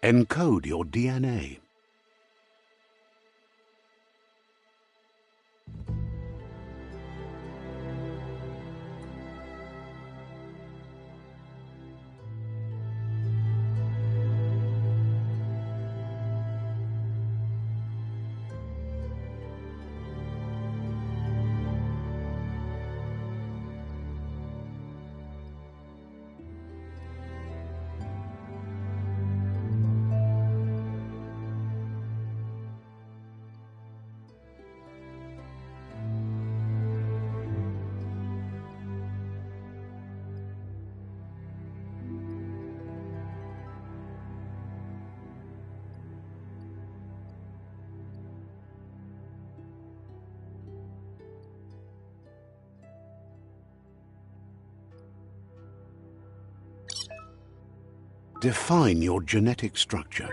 Encode your DNA. Define your genetic structure.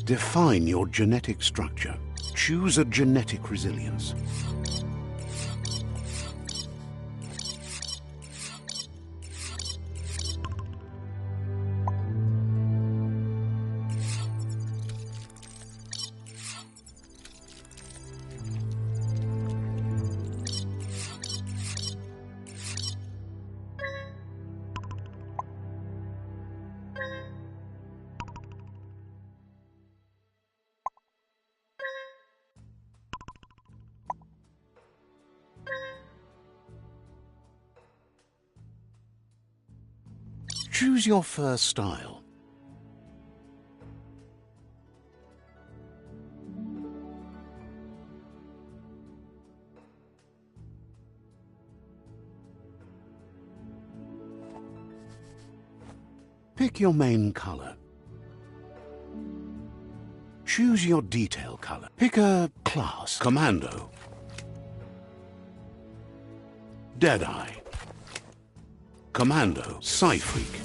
Define your genetic structure. Choose a genetic resilience. Choose your first style. Pick your main color. Choose your detail color. Pick a class. Commando. Deadeye. Commando. Psy-Freak.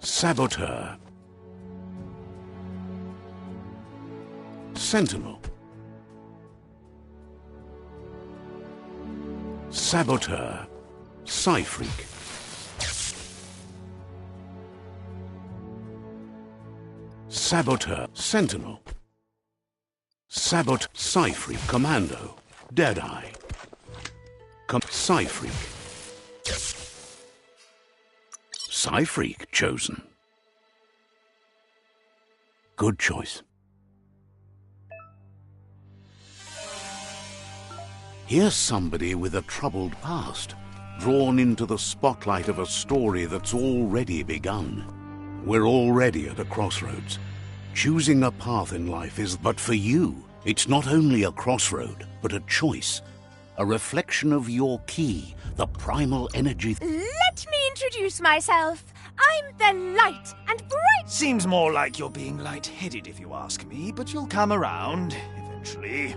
Saboteur. Sentinel. Saboteur. Psy-Freak. Saboteur. Sentinel. Psy-Freak. Commando. Deadeye. Psy-Freak. Psy-Freak chosen. Good choice. Here's somebody with a troubled past, drawn into the spotlight of a story that's already begun. We're already at a crossroads. Choosing a path in life is, but for you, it's not only a crossroad, but a choice. A reflection of your key, the primal energy. Let me introduce myself. I'm the light and bright. Seems more like you're being light-headed if you ask me, but you'll come around eventually.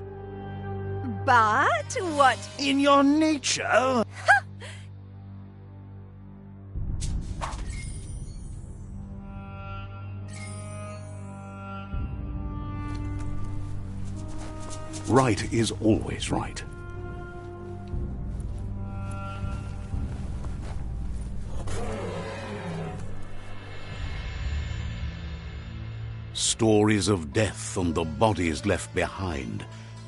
But what? In your nature. Right is always right. Stories of death and the bodies left behind,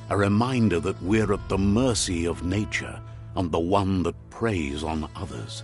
A reminder that we're at the mercy of nature and the one that preys on others.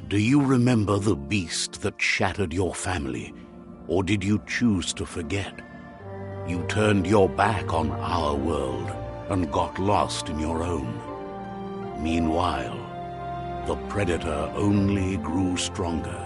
Do you remember the beast that shattered your family, or did you choose to forget? You turned your back on our world and got lost in your own. Meanwhile, the predator only grew stronger.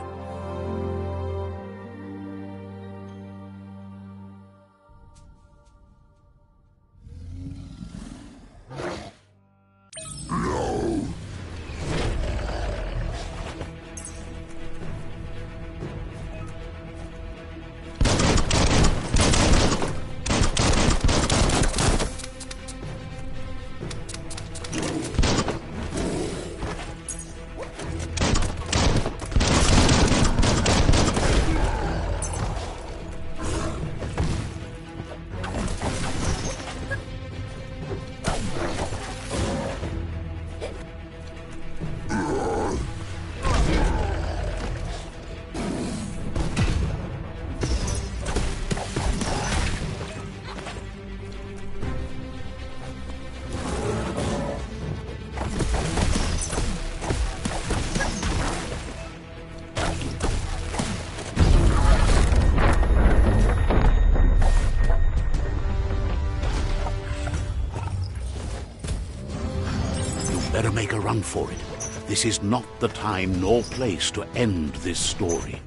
Better make a run for it. This is not the time nor place to end this story.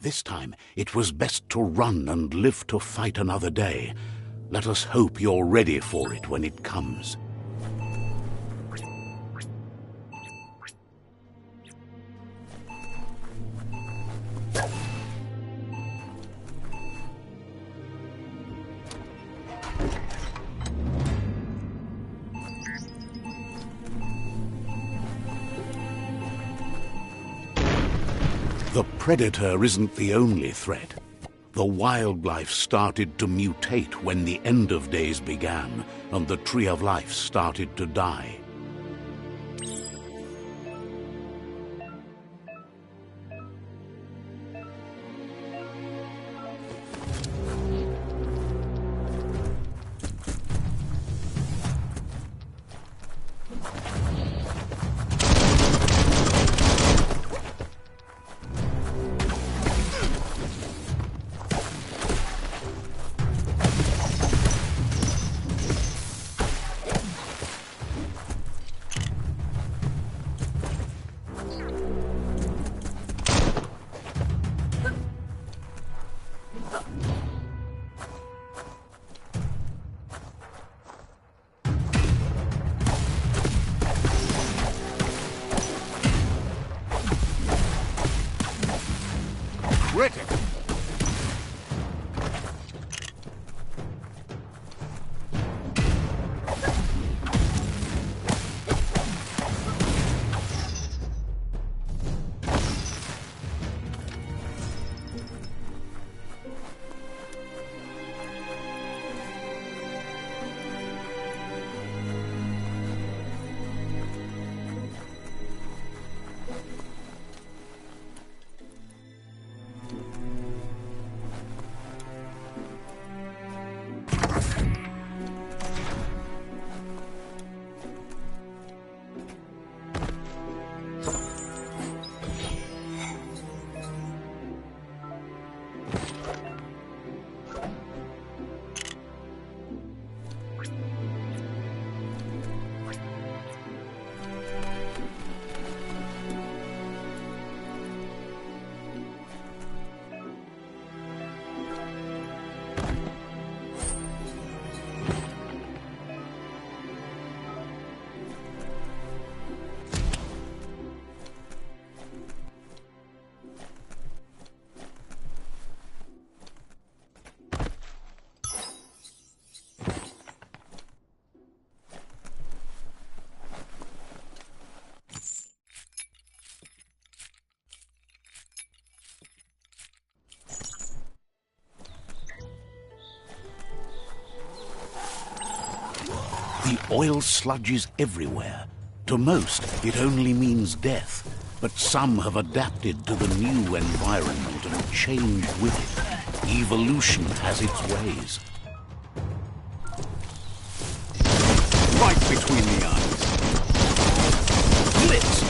This time, it was best to run and live to fight another day. Let us hope you're ready for it when it comes. The predator isn't the only threat. The wildlife started to mutate when the end of days began, and the tree of life started to die. Critical. The oil sludges everywhere. To most, it only means death, but some have adapted to the new environment and changed with it. Evolution has its ways. Right between the eyes. Blitz!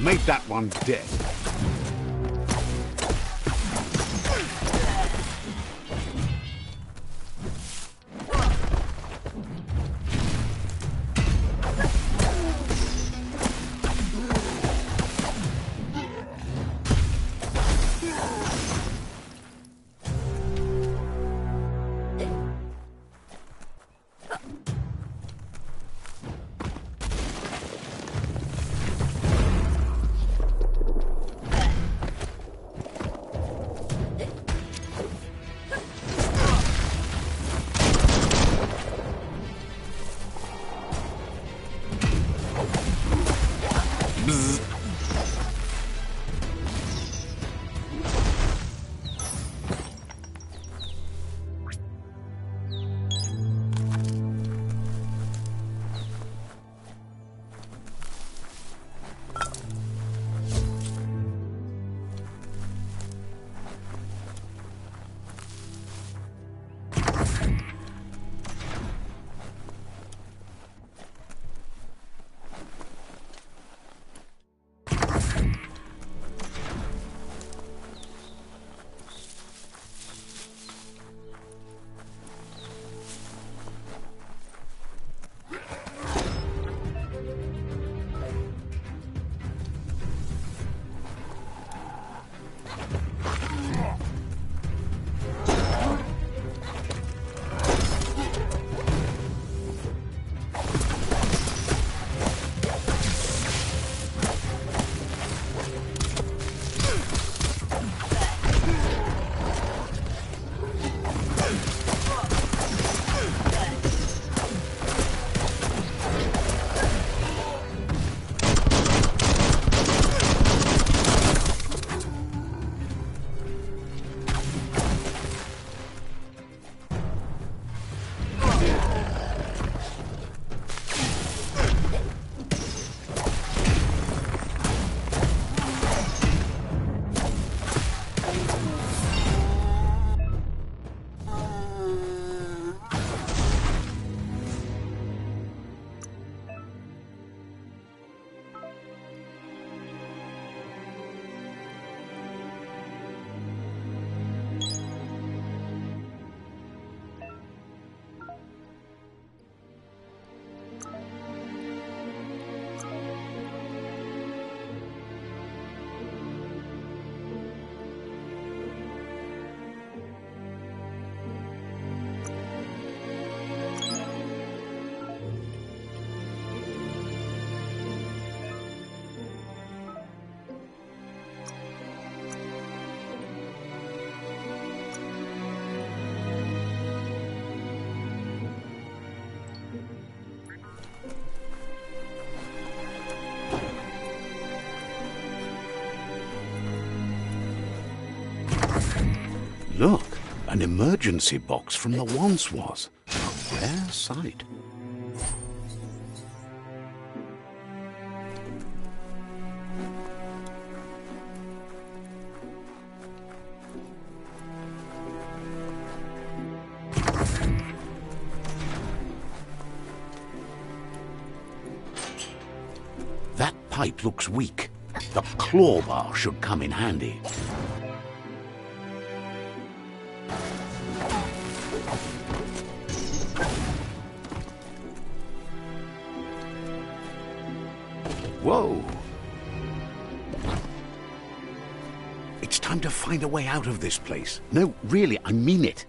Made that one dead. Look, an emergency box from the once was. A rare sight. pipe looks weak. The claw bar should come in handy. Whoa! It's time to find a way out of this place. No, really, I mean it.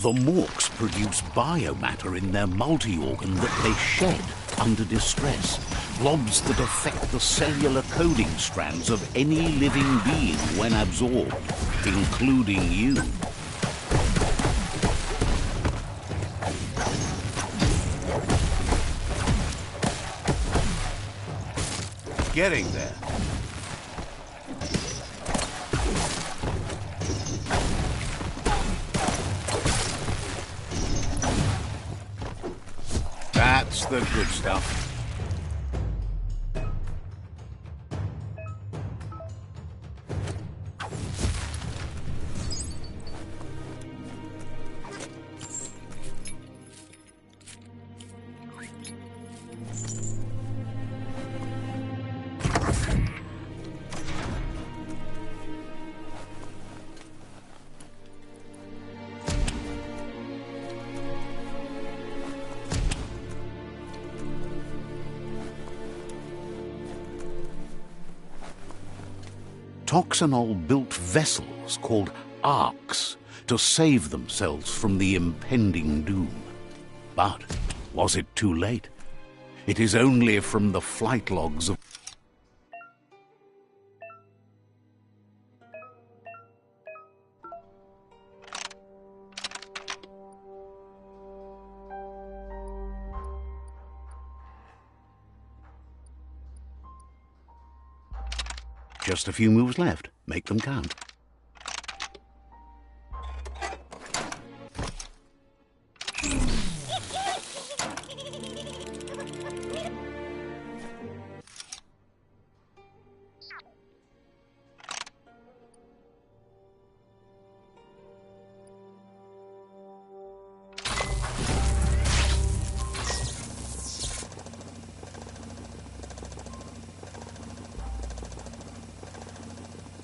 The Morks produce biomatter in their multi-organ that they shed under distress. Blobs that affect the cellular coding strands of any living being when absorbed, including you. Getting there. That's the good stuff. Toxanol built vessels called arks to save themselves from the impending doom. But was it too late? It is only from the flight logs of just a few moves left. Make them count.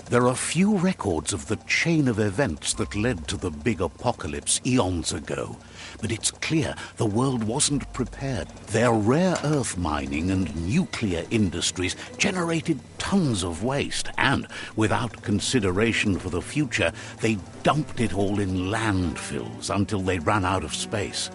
There are few records of the chain of events that led to the big apocalypse eons ago, but it's clear the world wasn't prepared. Their rare earth mining and nuclear industries generated tons of waste, and without consideration for the future, they dumped it all in landfills until they ran out of space.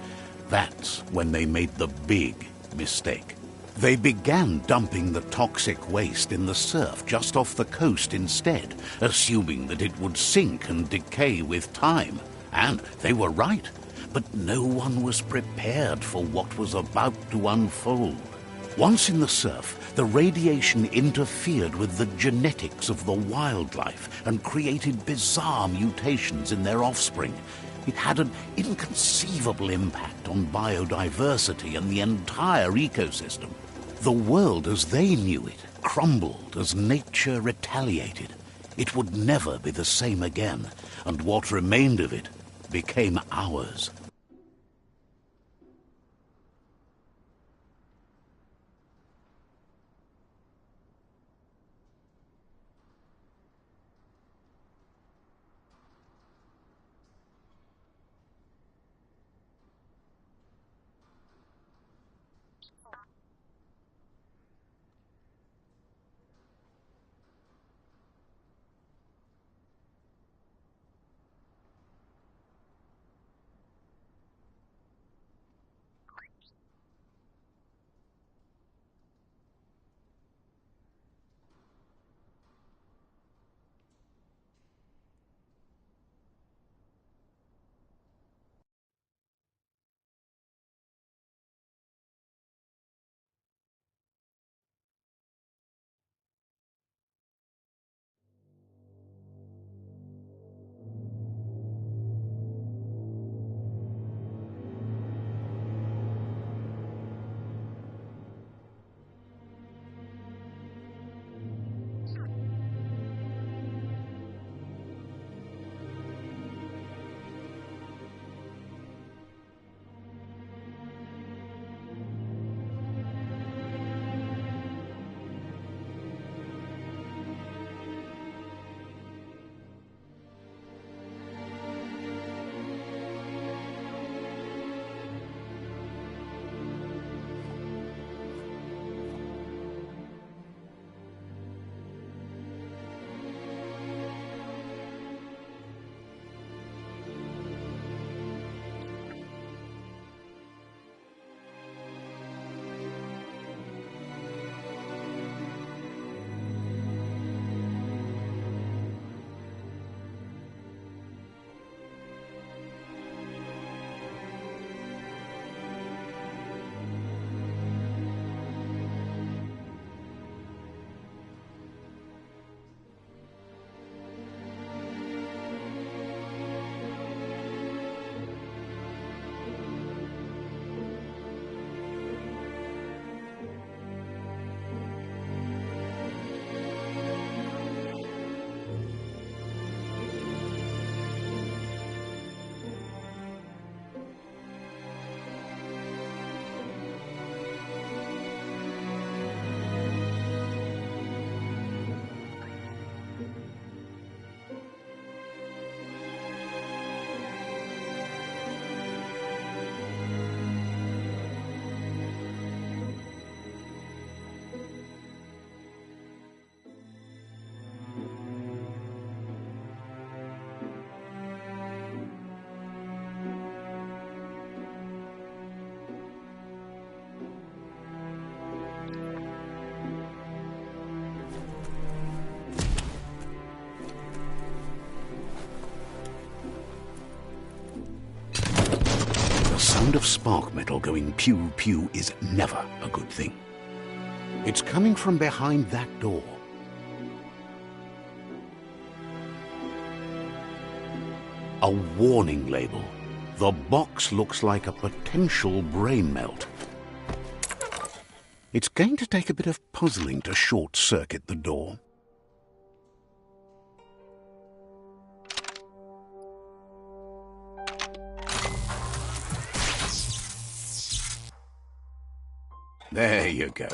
That's when they made the big mistake. They began dumping the toxic waste in the surf just off the coast instead, assuming that it would sink and decay with time. And they were right, but no one was prepared for what was about to unfold. Once in the surf, the radiation interfered with the genetics of the wildlife and created bizarre mutations in their offspring. It had an inconceivable impact on biodiversity and the entire ecosystem. The world as they knew it crumbled as nature retaliated. It would never be the same again, and what remained of it became ours. sound of spark metal going pew-pew is never a good thing. It's coming from behind that door. A warning label. The box looks like a potential brain melt. It's going to take a bit of puzzling to short-circuit the door. There you go.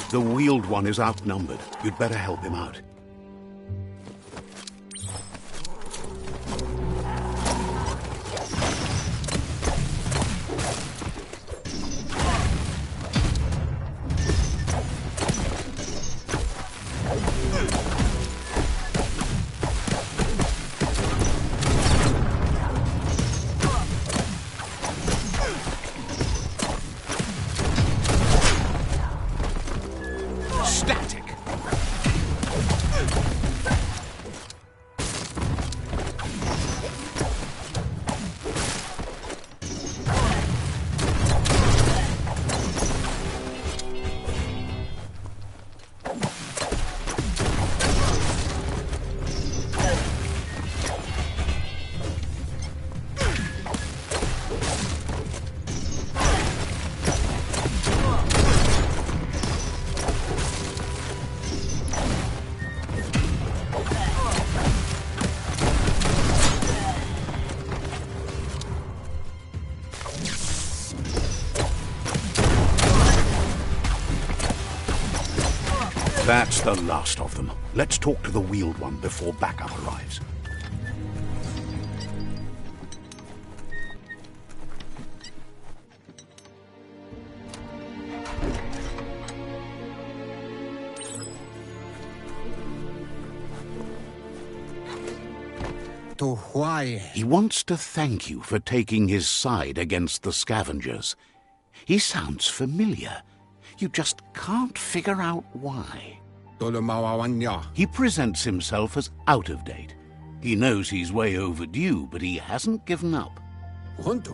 The wheeled one is outnumbered. You'd better help him out. Static! That's the last of them. Let's talk to the wheeled one before backup arrives. To why? He wants to thank you for taking his side against the scavengers. He sounds familiar. You just can't figure out why. He presents himself as out of date. He knows he's way overdue, but he hasn't given up. The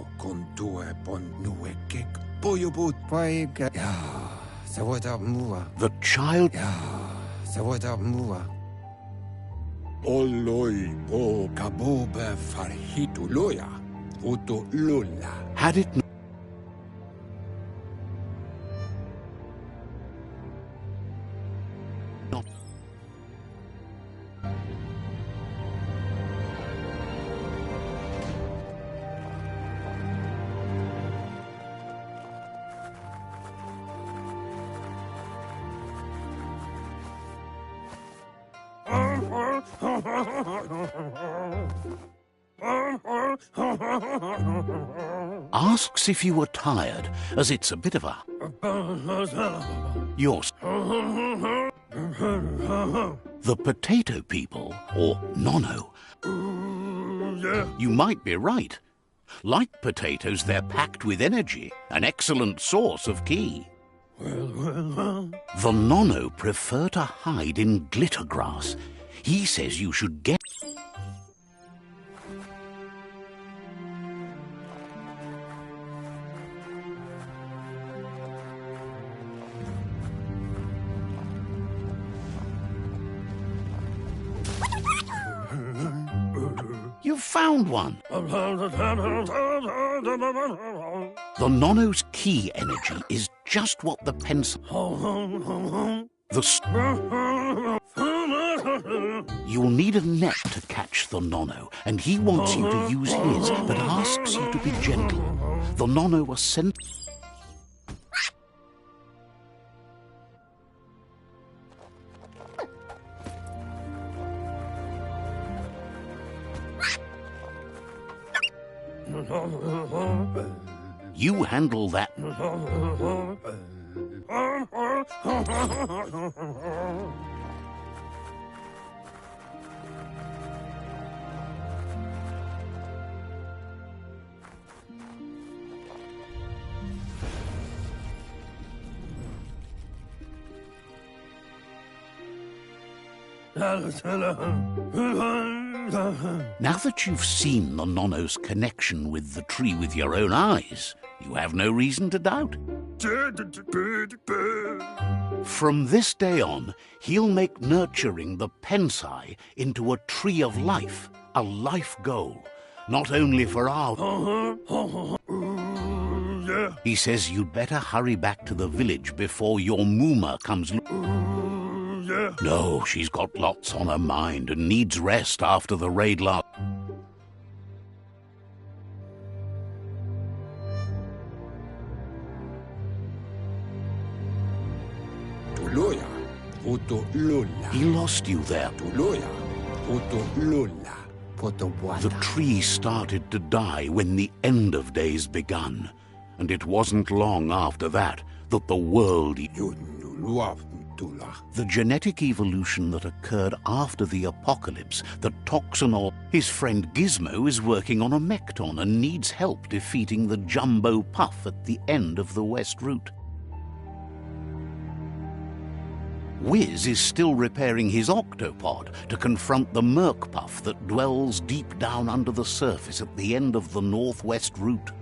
child... Had it not... Asks if you were tired, as it's a bit of a... Yours. The potato people, or Nono. You might be right. Like potatoes, they're packed with energy, an excellent source of ki. The Nono prefer to hide in glitter grass. He says you should get... You found one. The Nono's ki energy is just what the pencil... You'll need a net to catch the Nono, and he wants you to use his, but asks you to be gentle. The Nono was sent... You handle that. Now that you've seen the Nonno's connection with the tree with your own eyes, you have no reason to doubt. From this day on, he'll make nurturing the Pensai into a tree of life, a life goal, not only for our... He says you'd better hurry back to the village before your Mooma comes... No, she's got lots on her mind and needs rest after the raid last... He lost you there. The tree started to die when the end of days begun, and it wasn't long after that that the world... The genetic evolution that occurred after the apocalypse, the Toxanol... His friend Gizmo is working on a Mekton and needs help defeating the Jumbo Puff at the end of the West Route. Wiz is still repairing his octopod to confront the Merc Puff that dwells deep down under the surface at the end of the Northwest Route.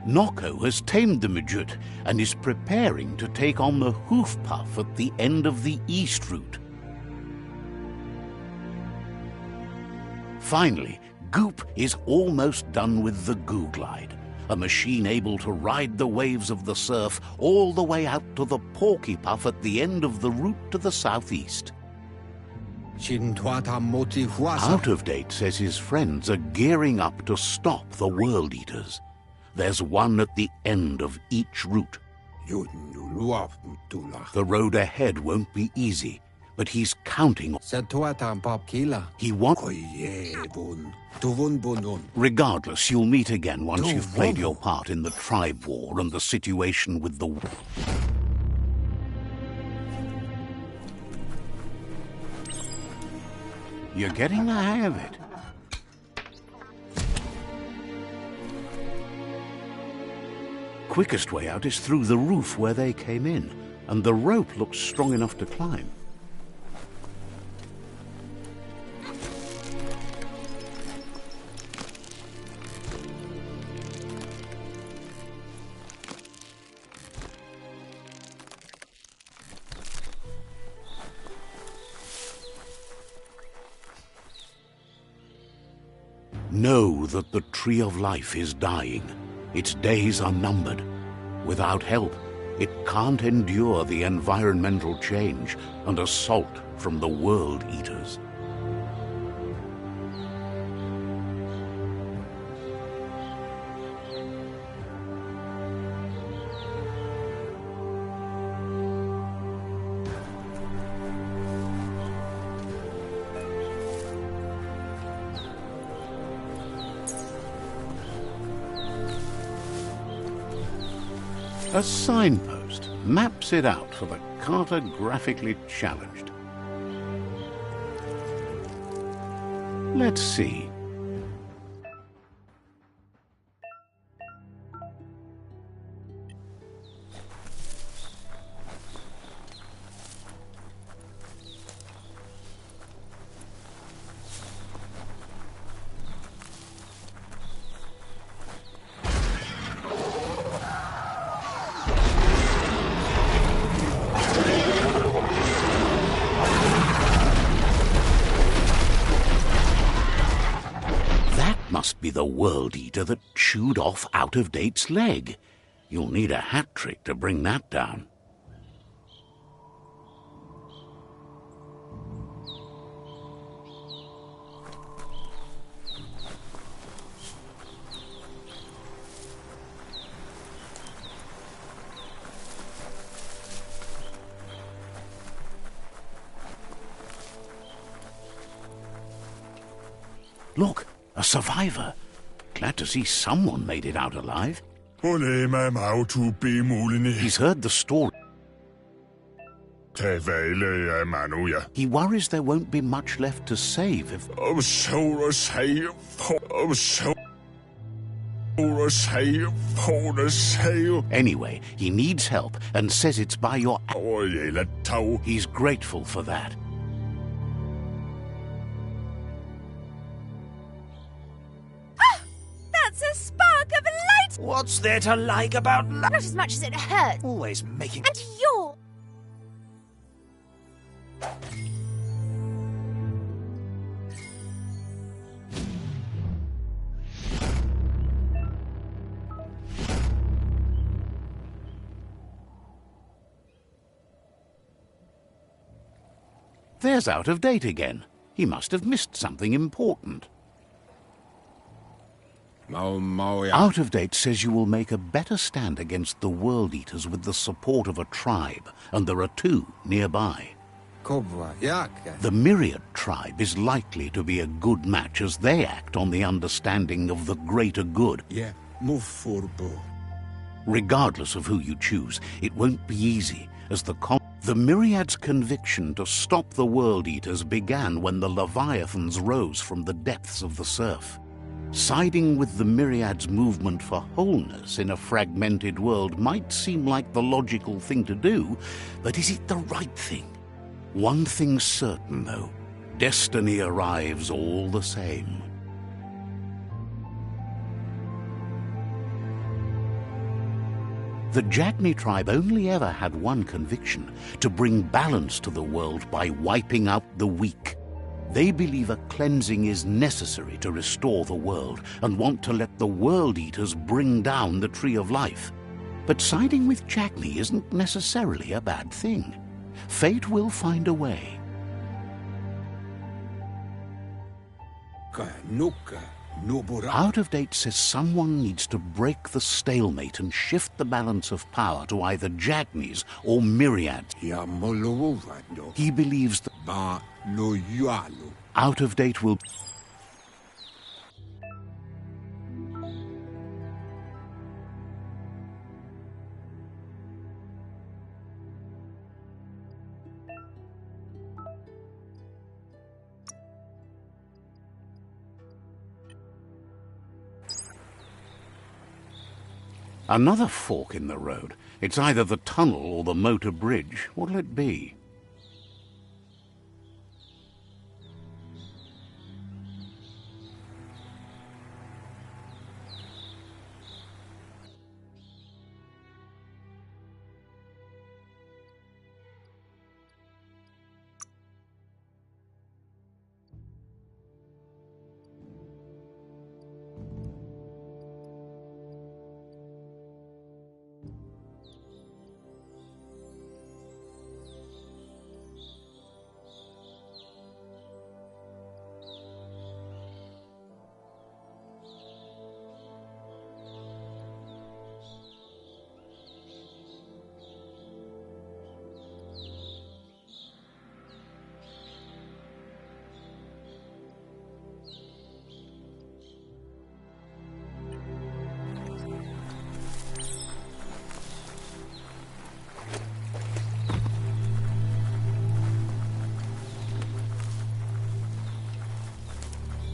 Nocco has tamed the Midget and is preparing to take on the Hoof Puff at the end of the East Route. Finally, Goop is almost done with the Goo Glide, a machine able to ride the waves of the surf all the way out to the Porky Puff at the end of the route to the southeast. Out of Date says his friends are gearing up to stop the World Eaters. There's one at the end of each route. The road ahead won't be easy, but he's counting. He wants... Regardless, you'll meet again once you've played your part in the tribe war and the situation with the... You're getting the hang of it. Quickest way out is through the roof where they came in, and the rope looks strong enough to climb. Know that the Tree of Life is dying. Its days are numbered. Without help, it can't endure the environmental change and assault from the World Eaters. A signpost maps it out for the cartographically challenged. Let's see. Must be the World Eater that chewed off Out of Date's leg. You'll need a hat trick to bring that down. Look, a survivor. Glad to see someone made it out alive. He's heard the story. He worries there won't be much left to save if... Anyway, he needs help and says it's by your... He's grateful for that. That's a spark of light! What's there to like about light? Not as much as it hurts. Always making... And you're... There's Out of Date again. He must have missed something important. Out of Date says you will make a better stand against the World Eaters with the support of a tribe, and there are 2 nearby. The Myriad tribe is likely to be a good match as they act on the understanding of the greater good. Regardless of who you choose, it won't be easy, as the Myriad's conviction to stop the World Eaters began when the Leviathans rose from the depths of the surf. Siding with the Myriad's movement for wholeness in a fragmented world might seem like the logical thing to do, but is it the right thing? One thing's certain, though. Destiny arrives all the same. The Jagni tribe only ever had one conviction: to bring balance to the world by wiping out the weak. They believe a cleansing is necessary to restore the world and want to let the World Eaters bring down the Tree of Life. But siding with Jagni isn't necessarily a bad thing. Fate will find a way. Out of Date says someone needs to break the stalemate and shift the balance of power to either Jagnis or Myriads. He believes that Out of Date will... Another fork in the road. It's either the tunnel or the motor bridge. What'll it be?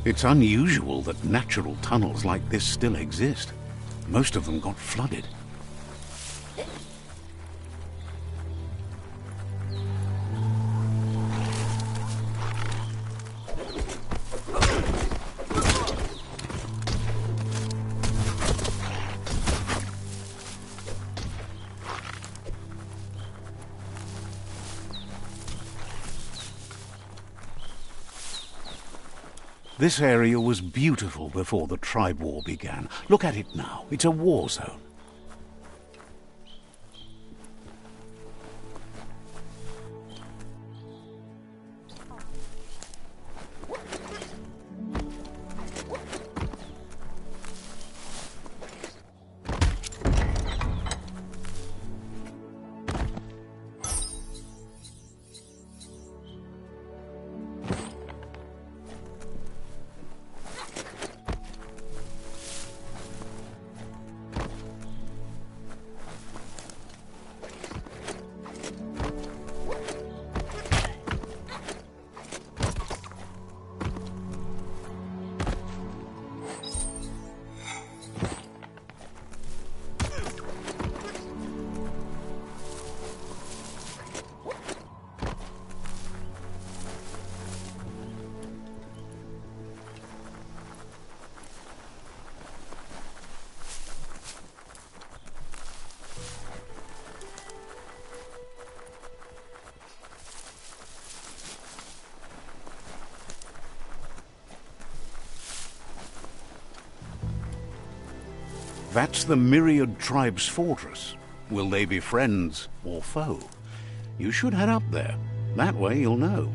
It's unusual that natural tunnels like this still exist. Most of them got flooded. This area was beautiful before the tribe war began. Look at it now. It's a war zone. That's the Myriad Tribe's fortress. Will they be friends or foe? You should head up there. That way you'll know.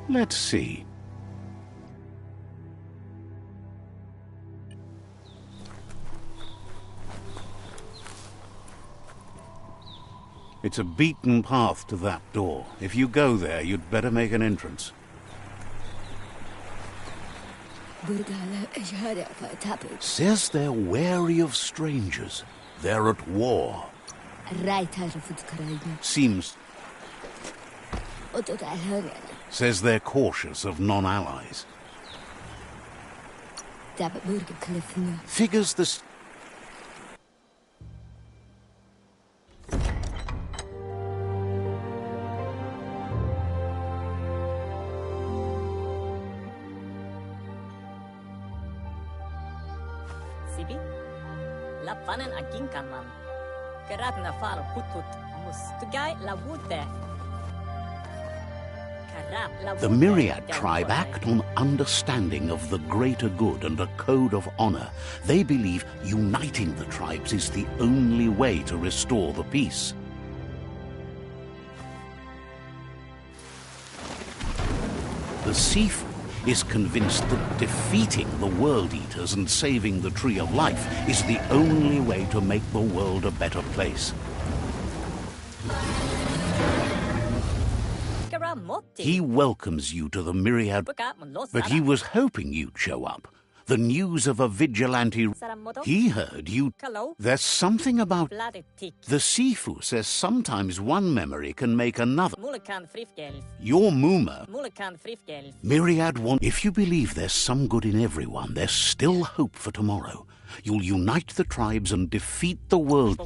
Let's see. It's a beaten path to that door. If you go there, you'd better make an entrance. Says they're wary of strangers. They're at war. Seems... Says they're cautious of non-allies. Figures this... Sibi? Lapanen aginkanman. Karatna far putut mustugai la wute. The Myriad tribe act on understanding of the greater good and a code of honor. They believe uniting the tribes is the only way to restore the peace. The Sifu is convinced that defeating the World Eaters and saving the Tree of Life is the only way to make the world a better place. He welcomes you to the Myriad, but he was hoping you'd show up. The news of a vigilante... He heard you... There's something about... The Sifu says sometimes one memory can make another. Your Muma... Myriad want... If you believe there's some good in everyone, there's still hope for tomorrow. You'll unite the tribes and defeat the world.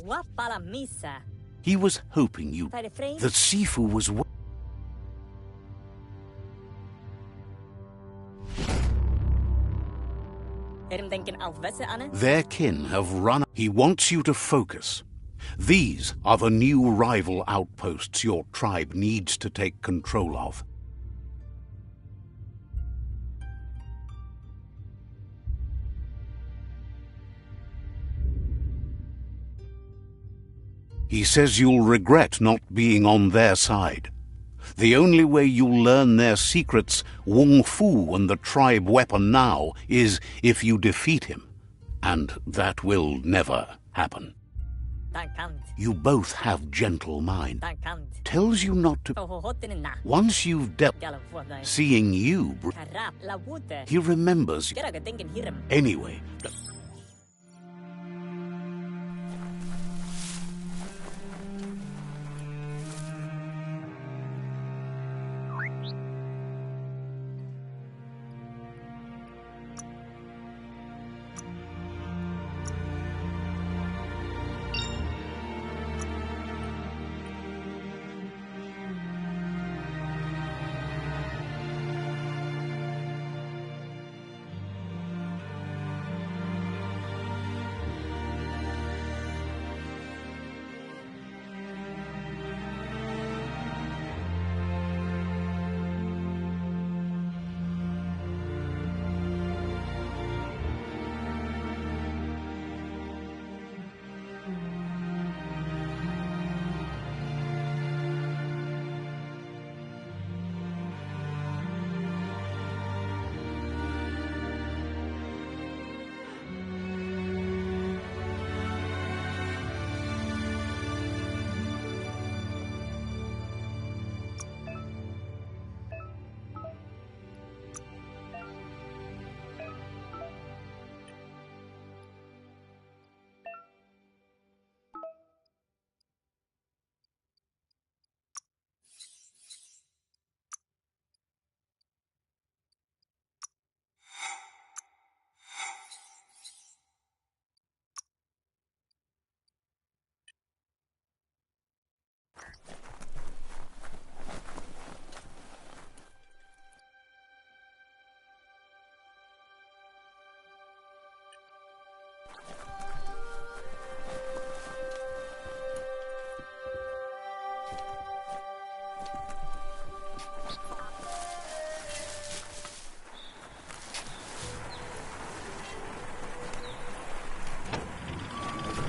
He was hoping you... The Sifu was... Their kin have run... He wants you to focus. These are the new rival outposts your tribe needs to take control of. He says you'll regret not being on their side. The only way you'll learn their secrets, Wung Fu and the tribe weapon now, is if you defeat him. And that will never happen. You both have gentle mind. Tells you not to... Once you've dealt... Seeing you... He remembers... Anyway...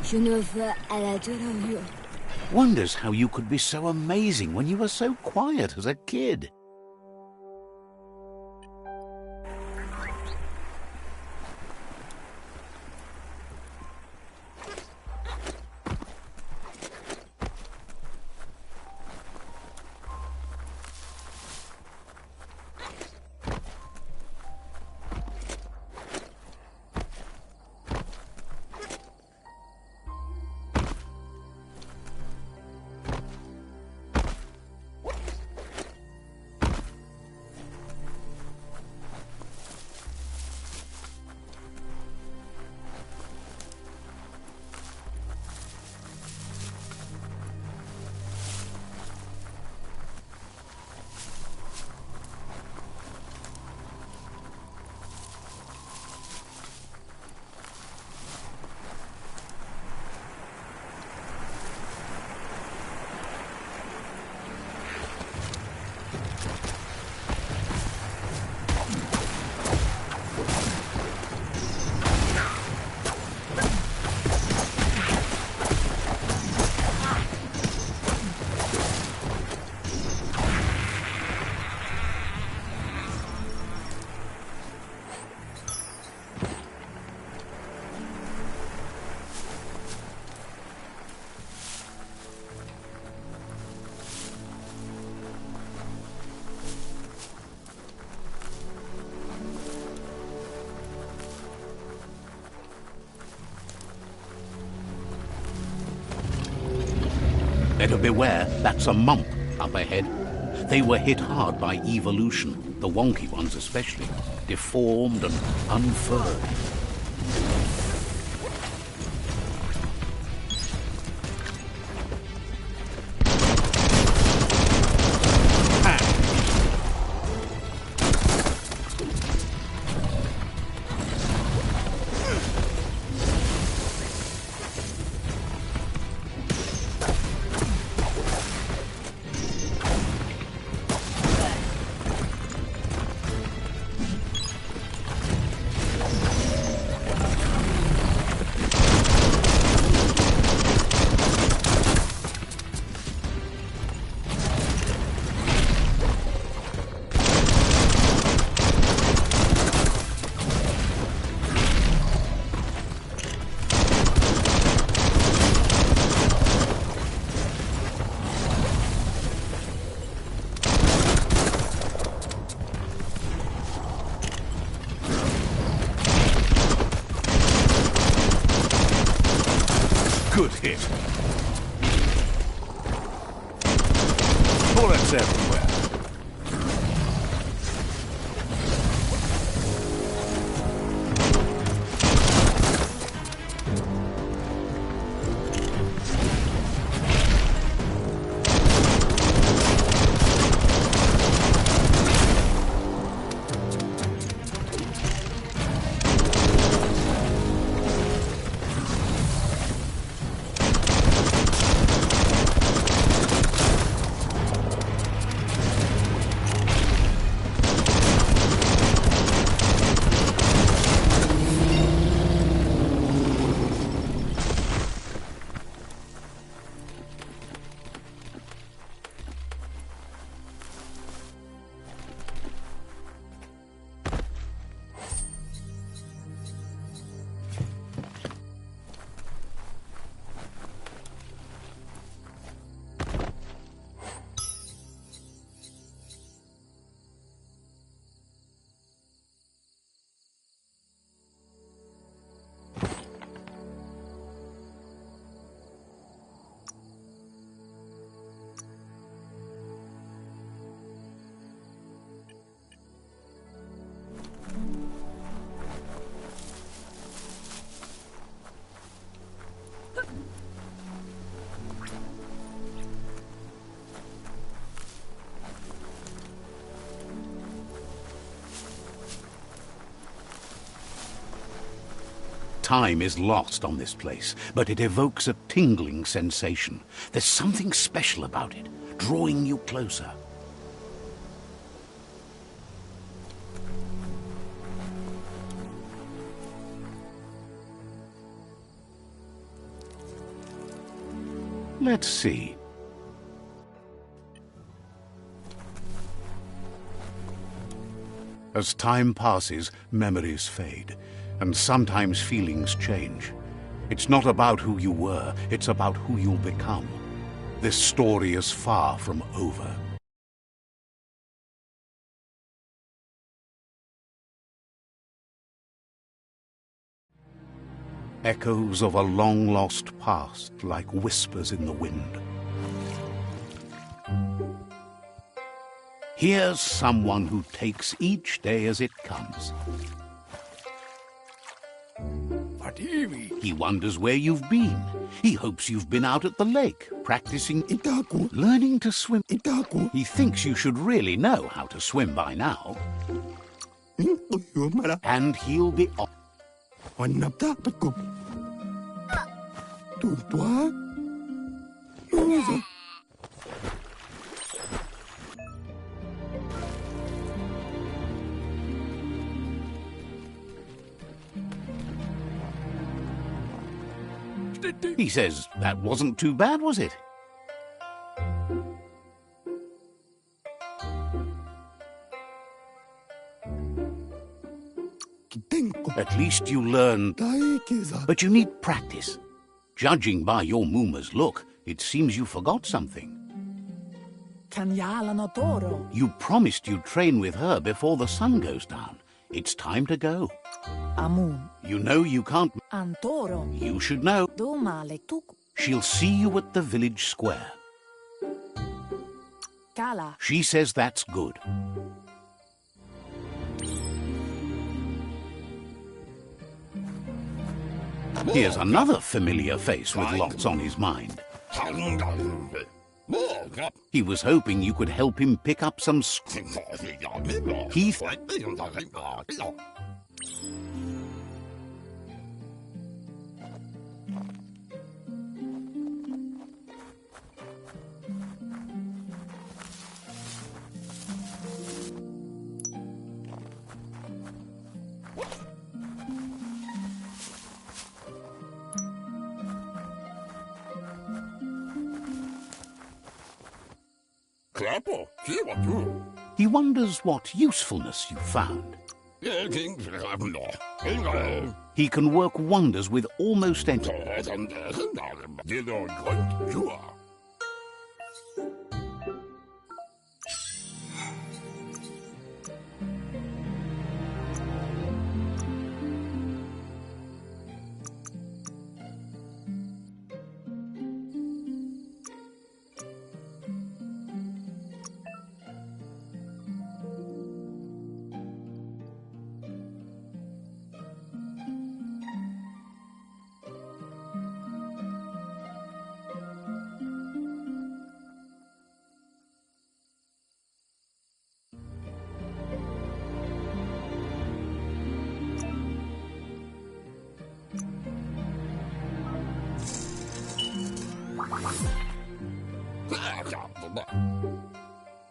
Je ne veux à la douleur. Wonders how you could be so amazing when you were so quiet as a kid. Better beware, that's a mump up ahead. They were hit hard by evolution, the wonky ones especially, deformed and unfurred. Good hit. Bullets everywhere. Time is lost on this place, but it evokes a tingling sensation. There's something special about it, drawing you closer. Let's see. As time passes, memories fade, and sometimes feelings change. It's not about who you were, it's about who you'll become. This story is far from over. Echoes of a long-lost past, like whispers in the wind. Here's someone who takes each day as it comes. He wonders where you've been. He hopes you've been out at the lake, practicing learning to swim. He thinks you should really know how to swim by now. And he'll be off. He says, that wasn't too bad, was it? At least you learn, but you need practice. Judging by your Muma's look, it seems you forgot something. You promised you'd train with her before the sun goes down. It's time to go. You know you can't. You should know. She'll see you at the village square. She says that's good. Here's another familiar face with lots on his mind. He was hoping you could help him pick up some... He... He wonders what usefulness you found. He can work wonders with almost any...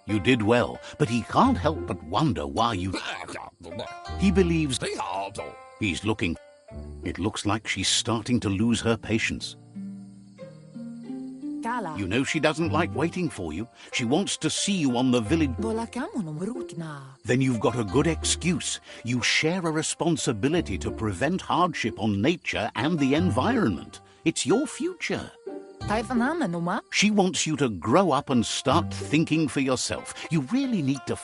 You did well, but he can't help but wonder why you... He believes... He's looking... It looks like she's starting to lose her patience. You know she doesn't like waiting for you. She wants to see you on the village... Then you've got a good excuse. You share a responsibility to prevent hardship on nature and the environment. It's your future. She wants you to grow up and start thinking for yourself. You really need to...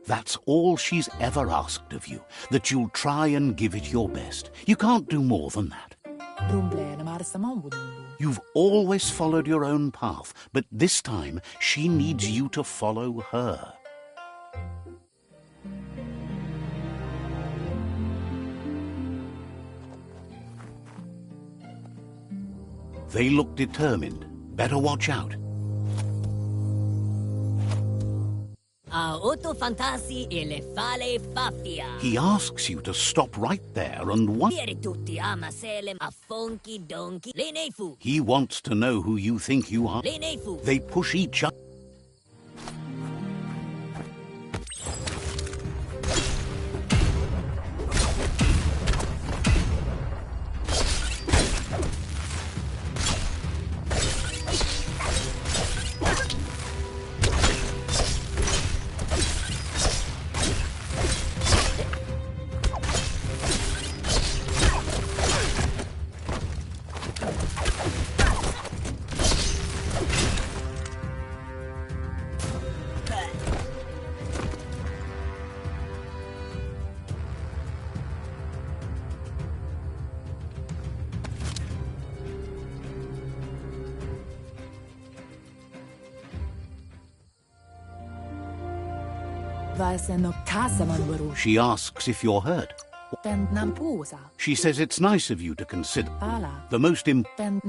That's all she's ever asked of you, that you'll try and give it your best. You can't do more than that. You've always followed your own path, but this time she needs you to follow her. They look determined. Better watch out. He asks you to stop right there and what? He wants to know who you think you are. They push each other. She asks if you're hurt. She says it's nice of you to consider. The most important.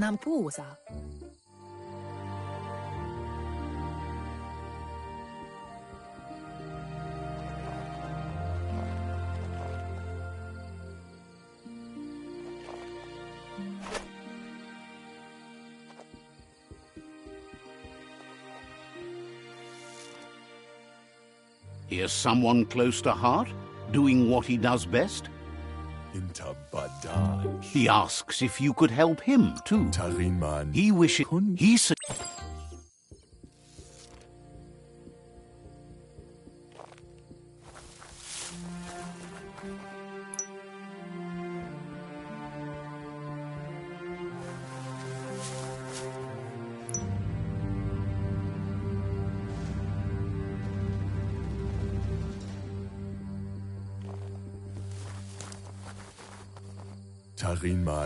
Here's someone close to heart, doing what he does best. He asks if you could help him, too. He wishes... He said...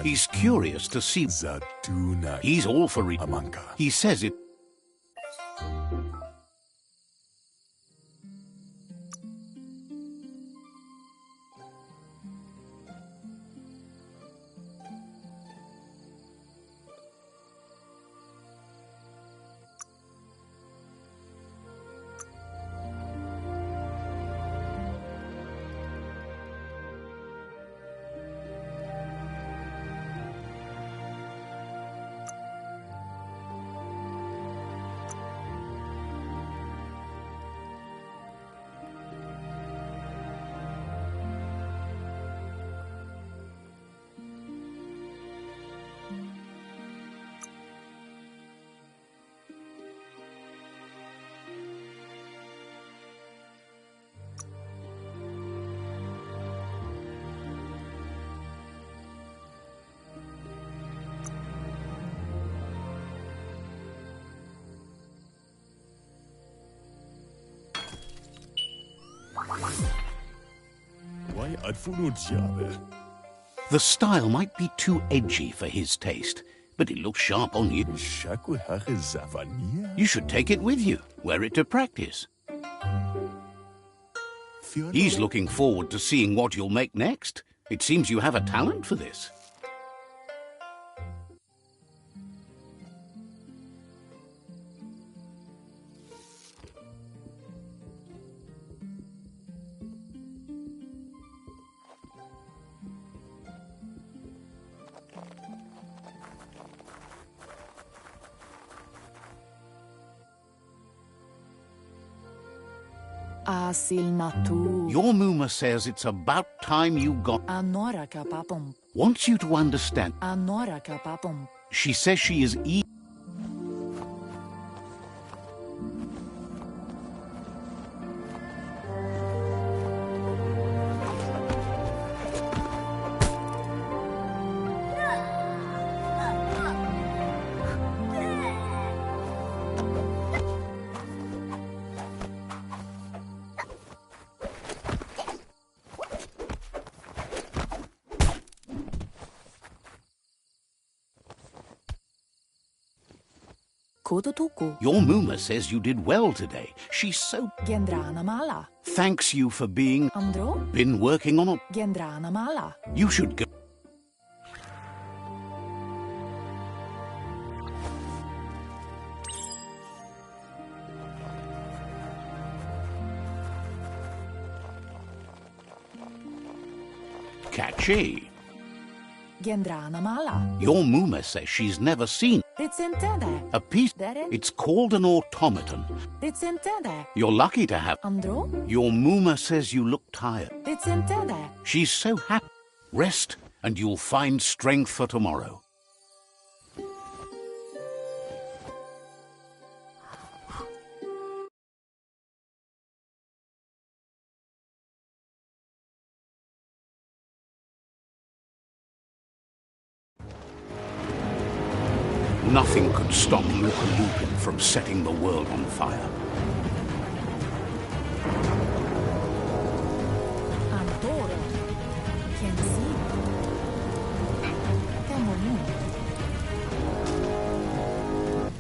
He's curious to see... He's all for it. He says it... The style might be too edgy for his taste, but it looks sharp on you. You should take it with you, wear it to practice. He's looking forward to seeing what you'll make next. It seems you have a talent for this. Your Muma says it's about time you got... Wants you to understand. She says she is Your Muma says you did well today. She's so... Thanks you for being... Been working on a... You should go... Catchy. Your Muma says she's never seen a piece. It's called an automaton. You're lucky to have. Your Muma says you look tired. She's so happy. Rest and you'll find strength for tomorrow. Nothing could stop Lupin from setting the world on fire.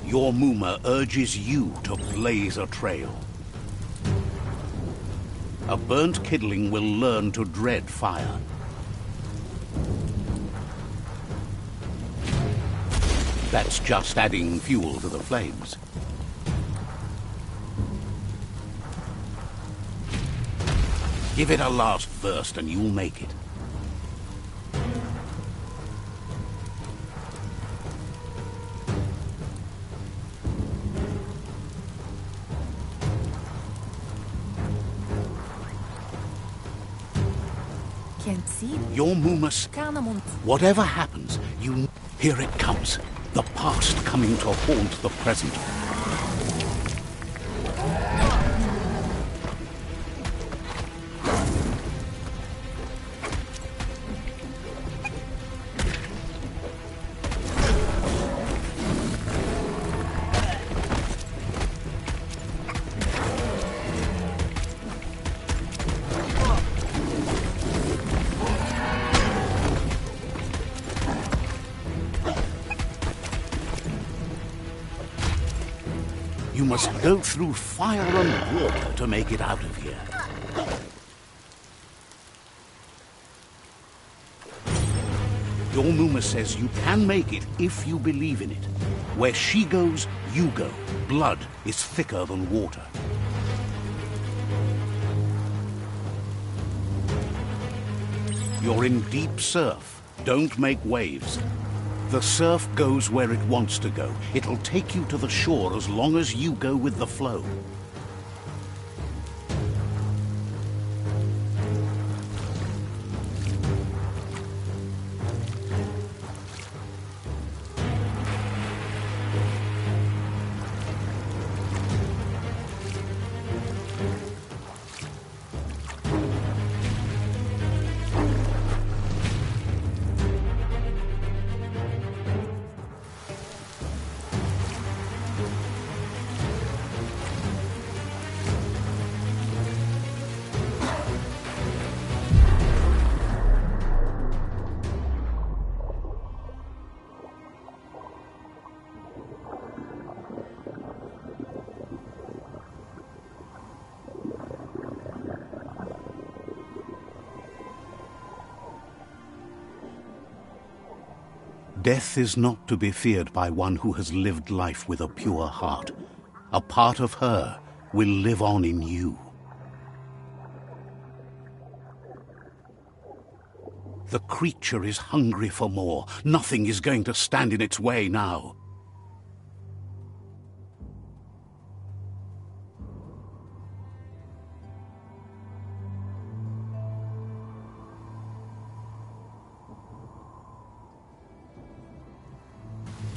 Your Muma urges you to blaze a trail. A burnt kidling will learn to dread fire. That's just adding fuel to the flames. Give it a last burst and you'll make it. Can't see. Your Mumus, Carnamont. whatever happens, here it comes. The past coming to haunt the present. You must go through fire and water to make it out of here. Your Muma says you can make it if you believe in it. Where she goes, you go. Blood is thicker than water. You're in deep surf. Don't make waves. The surf goes where it wants to go. It'll take you to the shore as long as you go with the flow. Death is not to be feared by one who has lived life with a pure heart. A part of her will live on in you. The creature is hungry for more. Nothing is going to stand in its way now.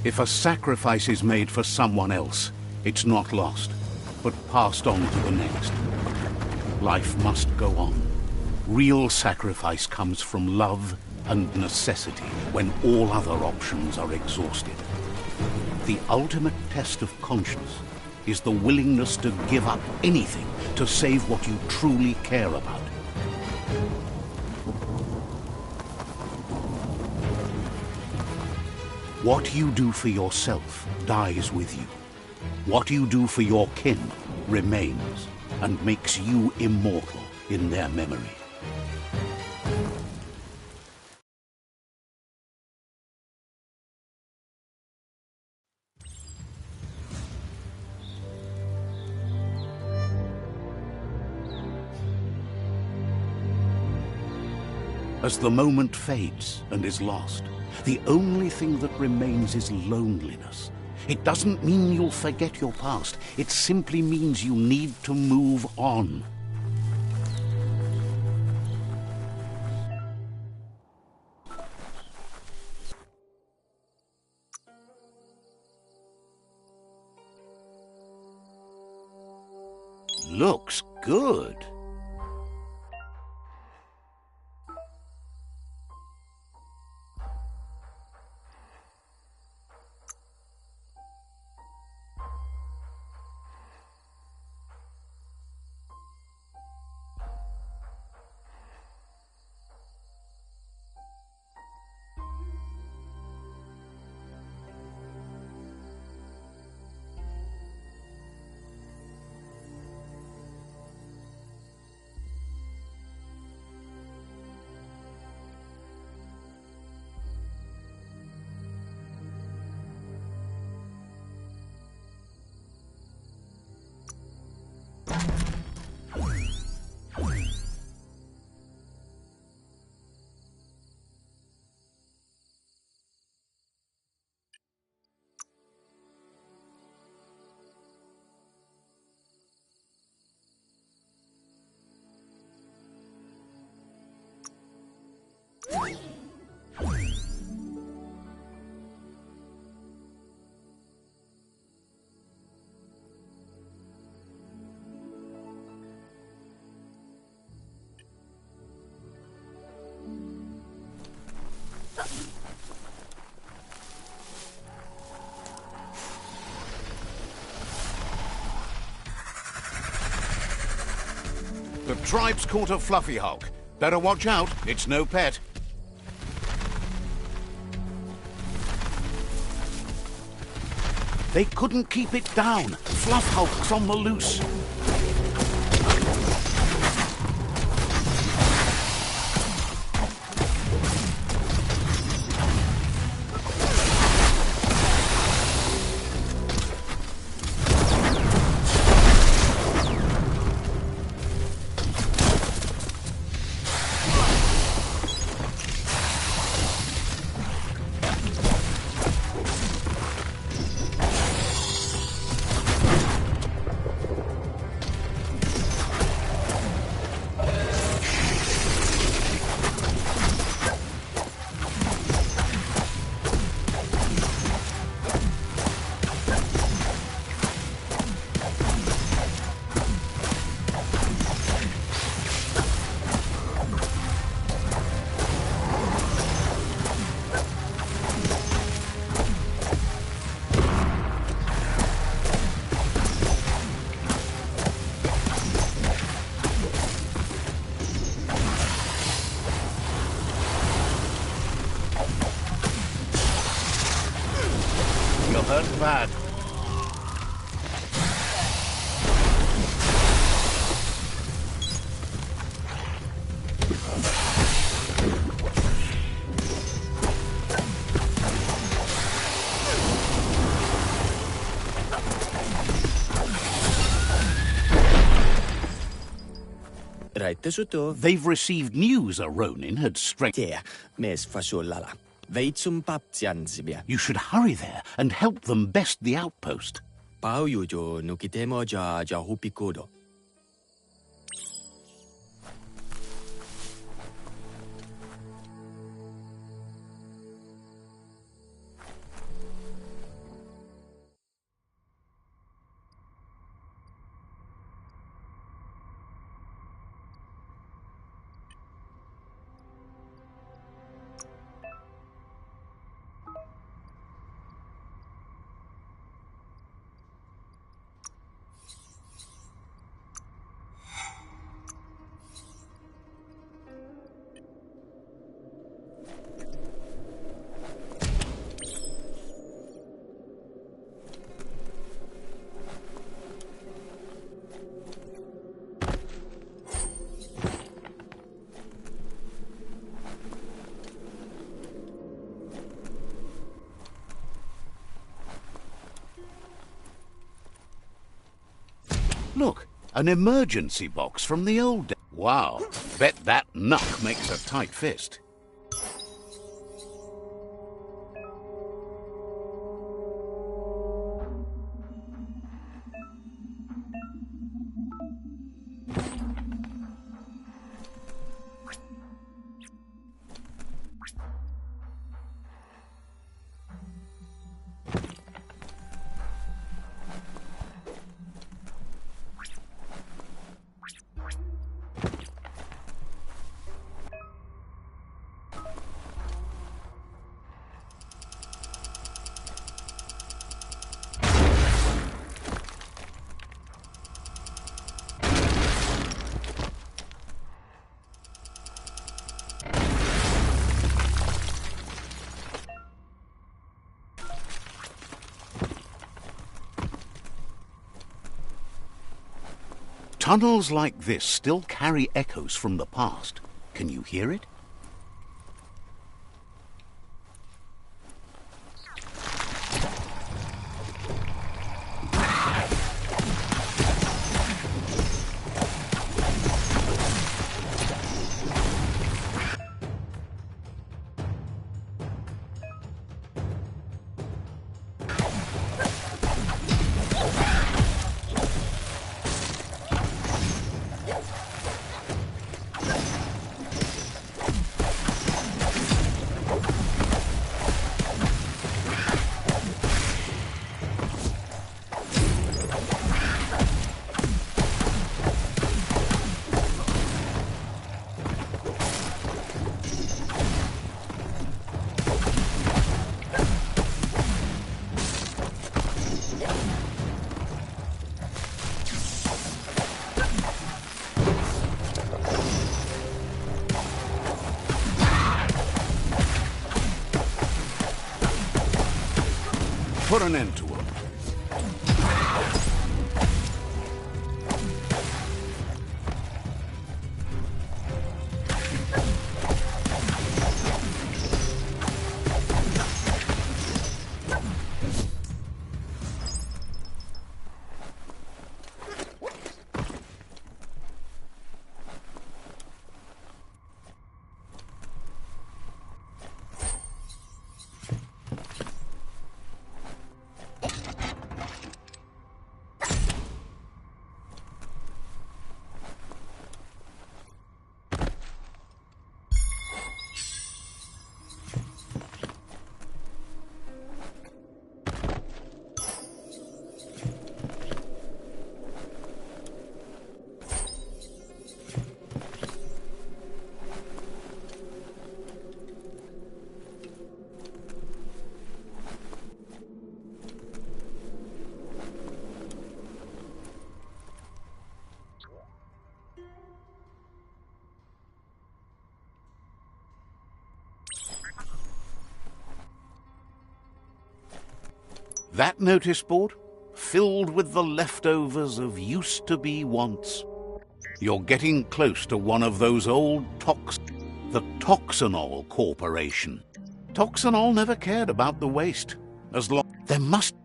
If a sacrifice is made for someone else, it's not lost, but passed on to the next. Life must go on. Real sacrifice comes from love and necessity when all other options are exhausted. The ultimate test of conscience is the willingness to give up anything to save what you truly care about. What you do for yourself dies with you. What you do for your kin remains and makes you immortal in their memory. As the moment fades and is lost, the only thing that remains is loneliness. It doesn't mean you'll forget your past. It simply means you need to move on. Looks good. The tribe's caught a fluffy hulk. Better watch out, it's no pet. They couldn't keep it down. Fluff hulk's on the loose. You're hurt bad. They've received news a Ronin had strengthened. You should hurry there and help them best the outpost. Look, an emergency box from the old days. Wow, bet that knuck makes a tight fist. Tunnels like this still carry echoes from the past. Can you hear it? put an end to them. That notice board? Filled with the leftovers of used-to-be wants. You're getting close to one of those old the Toxanol Corporation. Toxanol never cared about the waste. As long there must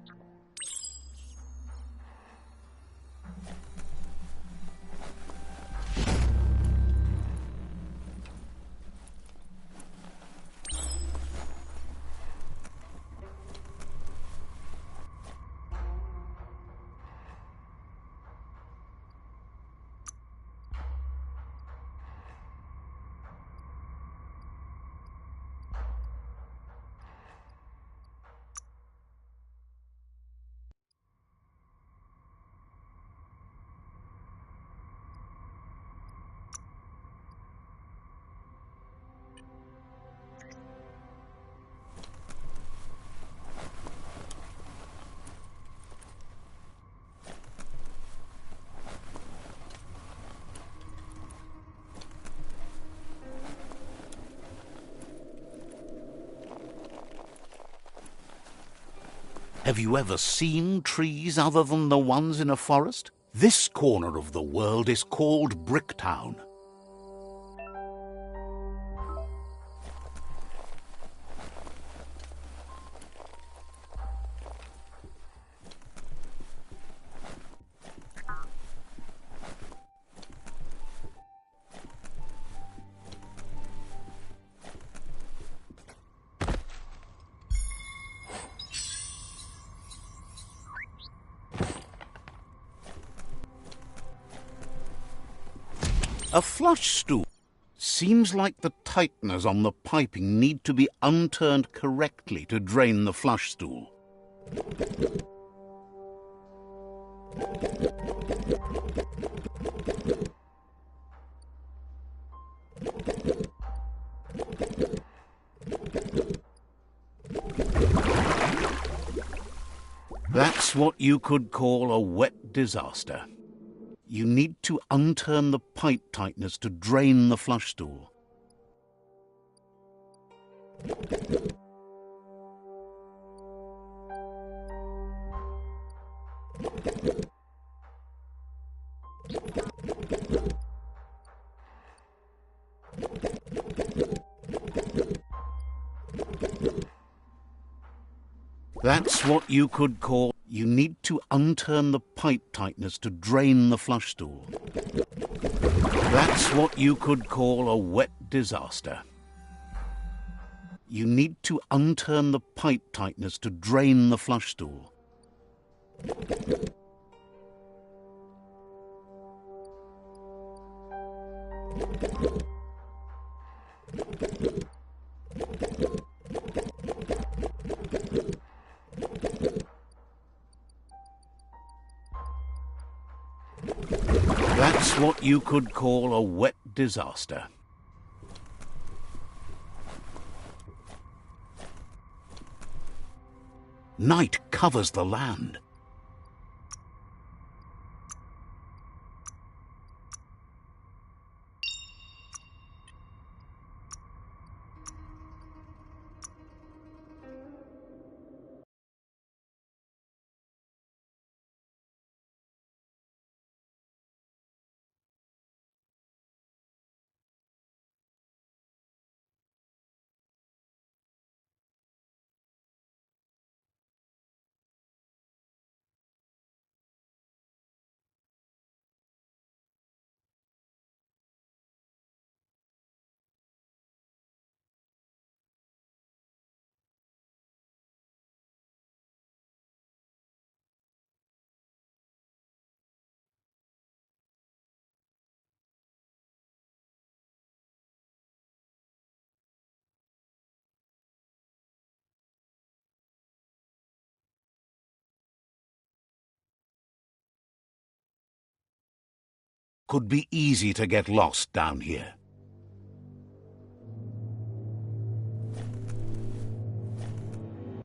Have you ever seen trees other than the ones in a forest? This corner of the world is called Bricktown. A flush stool. Seems like the tighteners on the piping need to be unturned correctly to drain the flush stool. That's what you could call a wet disaster. You need to unturn the pipe tighteners to drain the flush stool. That's what you could call... You need to unturn the pipe tighteners to drain the flush stool. That's what you could call a wet disaster. You need to unturn the pipe tighteners to drain the flush stool. That's what you could call a wet disaster. Night covers the land. Could be easy to get lost down here.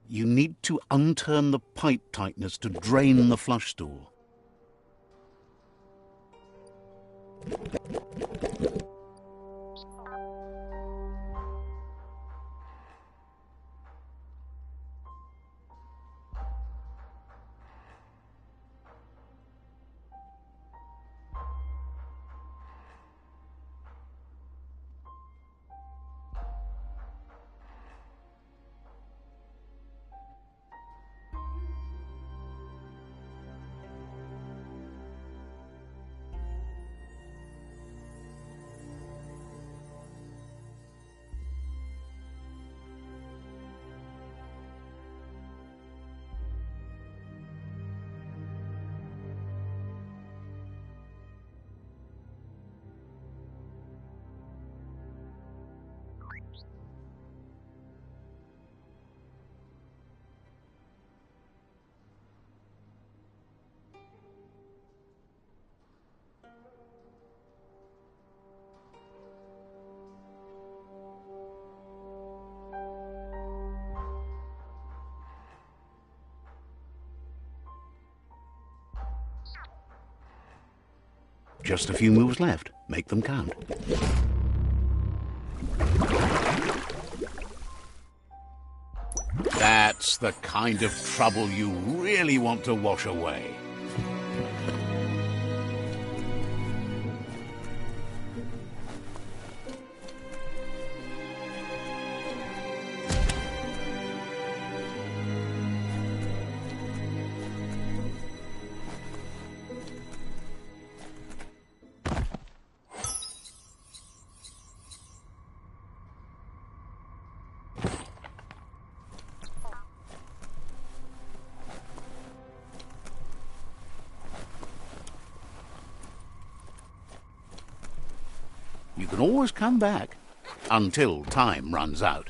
You need to unturn the pipe tighteners to drain the flush stool. Just a few moves left. Make them count. That's the kind of trouble you really want to wash away. You can always come back, until time runs out.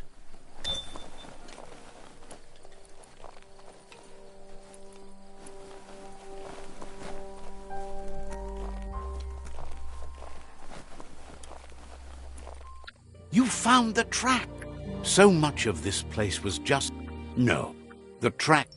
You found the track! So much of this place was just... No, the track...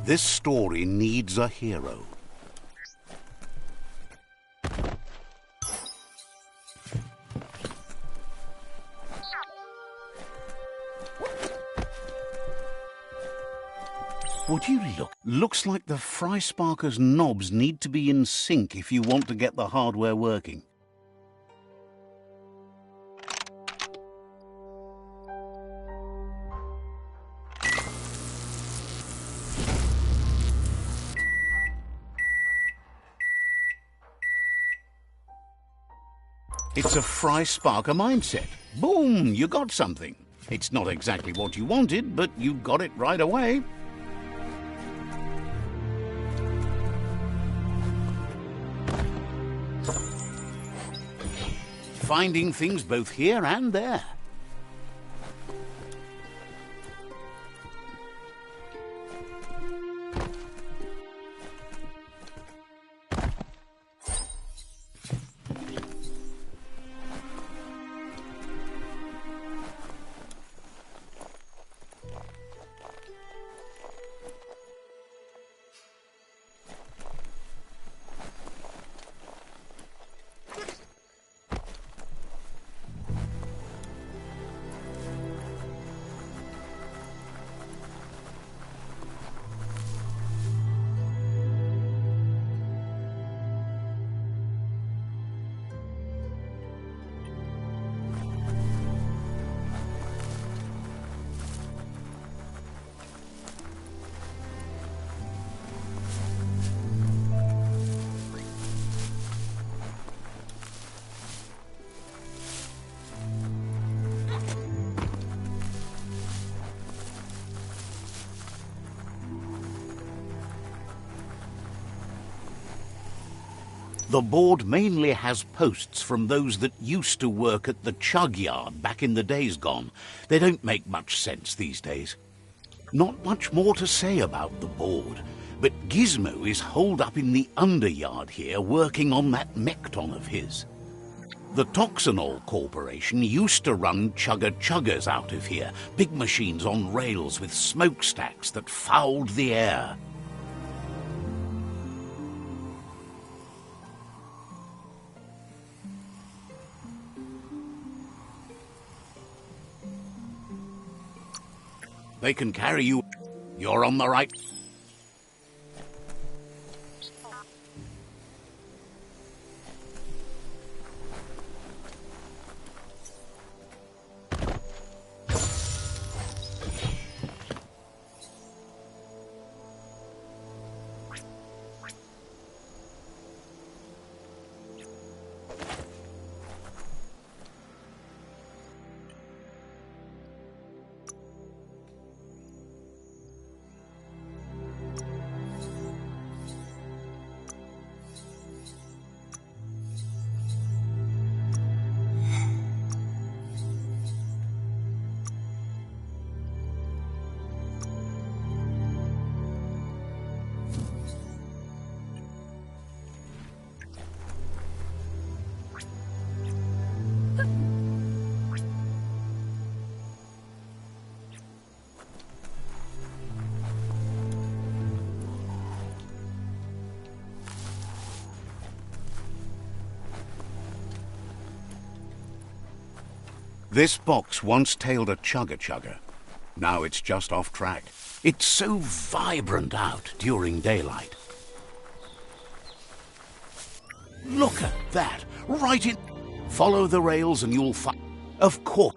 This story needs a hero. Would you look? Looks like the fry sparker's knobs need to be in sync if you want to get the hardware working. It's a Fry Sparker mindset. Boom, you got something. It's not exactly what you wanted, but you got it right away. Finding things both here and there. The board mainly has posts from those that used to work at the chug yard back in the days gone. They don't make much sense these days. Not much more to say about the board, but Gizmo is holed up in the underyard here working on that Mekton of his. The Toxanol Corporation used to run chugger-chuggers out of here, big machines on rails with smokestacks that fouled the air. They can carry you. You're on the right. This box once tailed a chugger-chugger. Now it's just off track. It's so vibrant out during daylight. Look at that! Right in... Follow the rails and you'll find... Of course.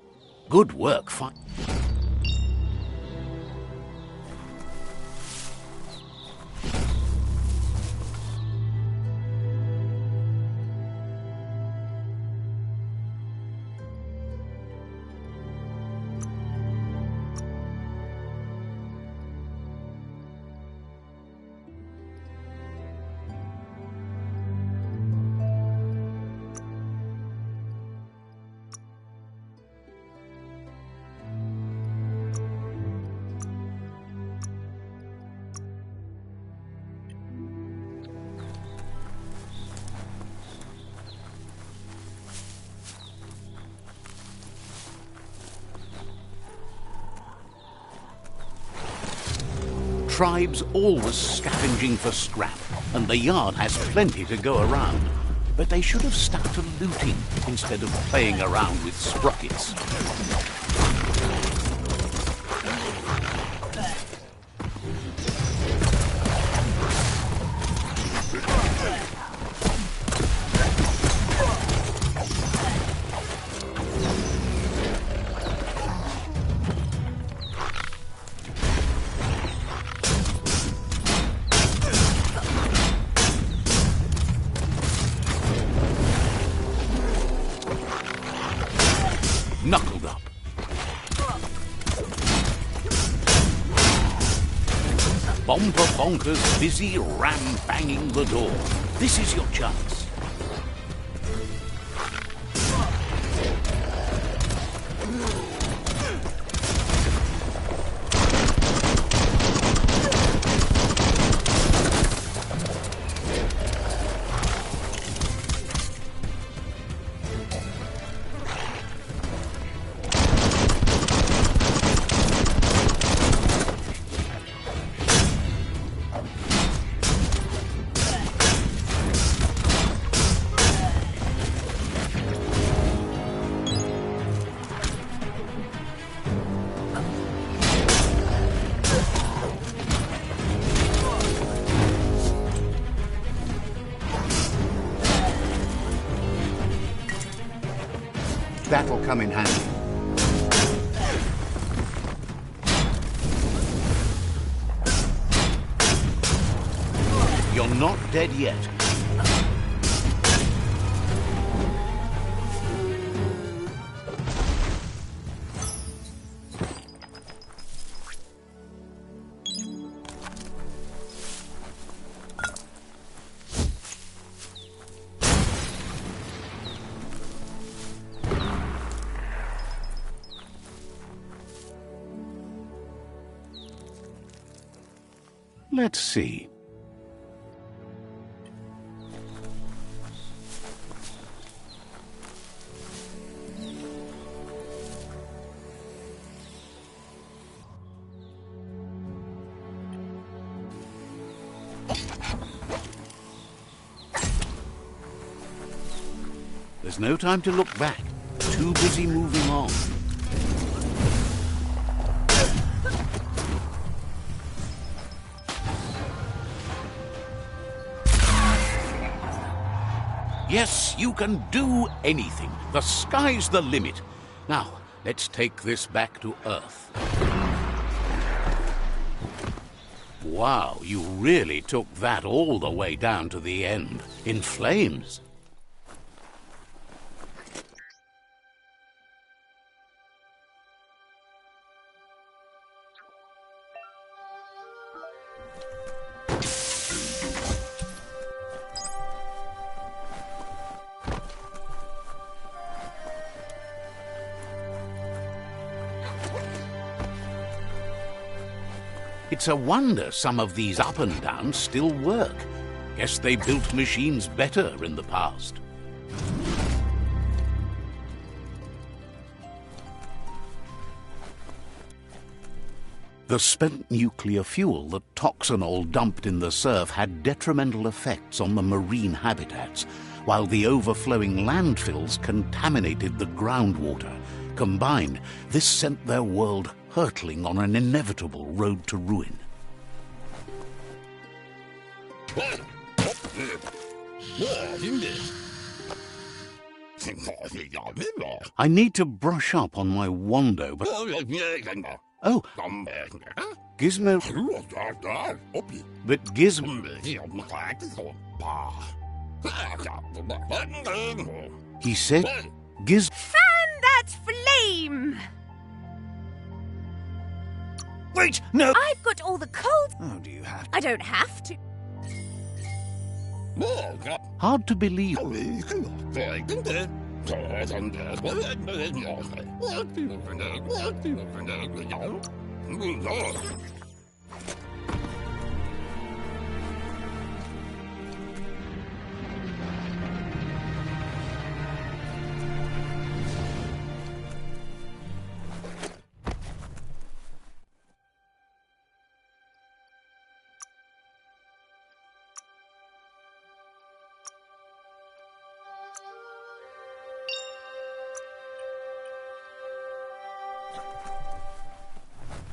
Good work, fine. Tribes always scavenging for scrap, and the yard has plenty to go around. But they should have stuck to looting instead of playing around with sprockets. knuckled up. Bomber Bonker's busy ram-banging the door. This is your chance. That'll come in handy. You're not dead yet. Let's see. There's no time to look back. Too busy moving on. Yes, you can do anything. The sky's the limit. Now, let's take this back to Earth. Wow, you really took that all the way down to the end, in flames. It's a wonder some of these up and downs still work. Guess they built machines better in the past. The spent nuclear fuel that Toxanol dumped in the surf had detrimental effects on the marine habitats, while the overflowing landfills contaminated the groundwater. Combined, this sent their world hurtling on an inevitable road to ruin. I need to brush up on my Wando, but... Oh! Gizmo... But Gizmo... He said... Fan that flame! Wait, no! I've got all the cold... Oh, do you have... I don't have to. Hard to believe.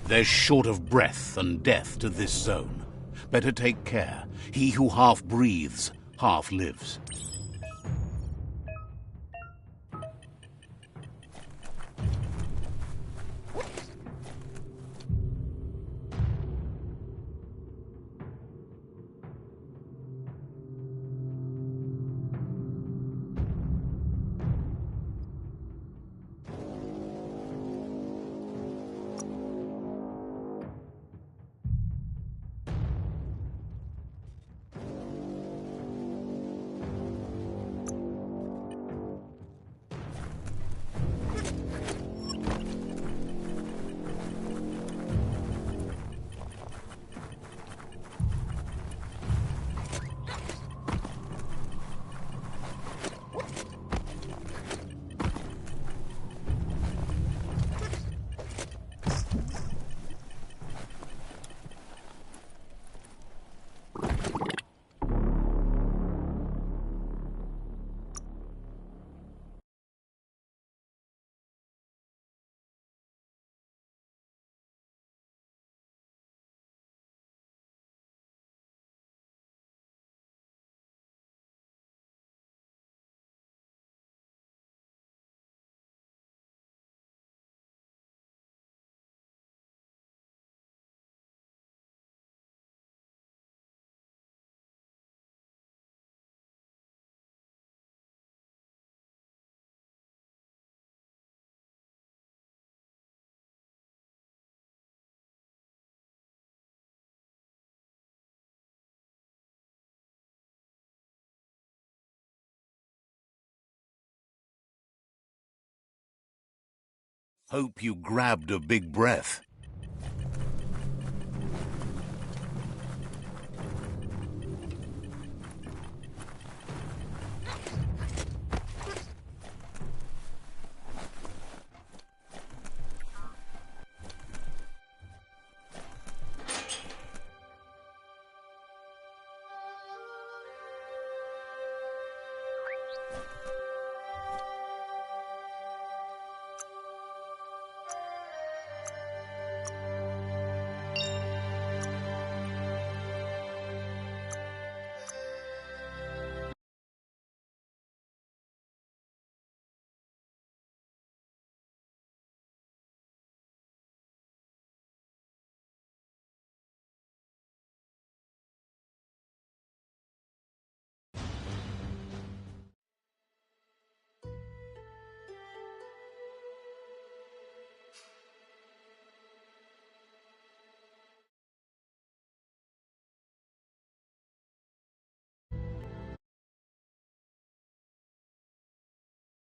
There's short of breath and death to this zone. Better take care. He who half breathes, half lives. Hope you grabbed a big breath.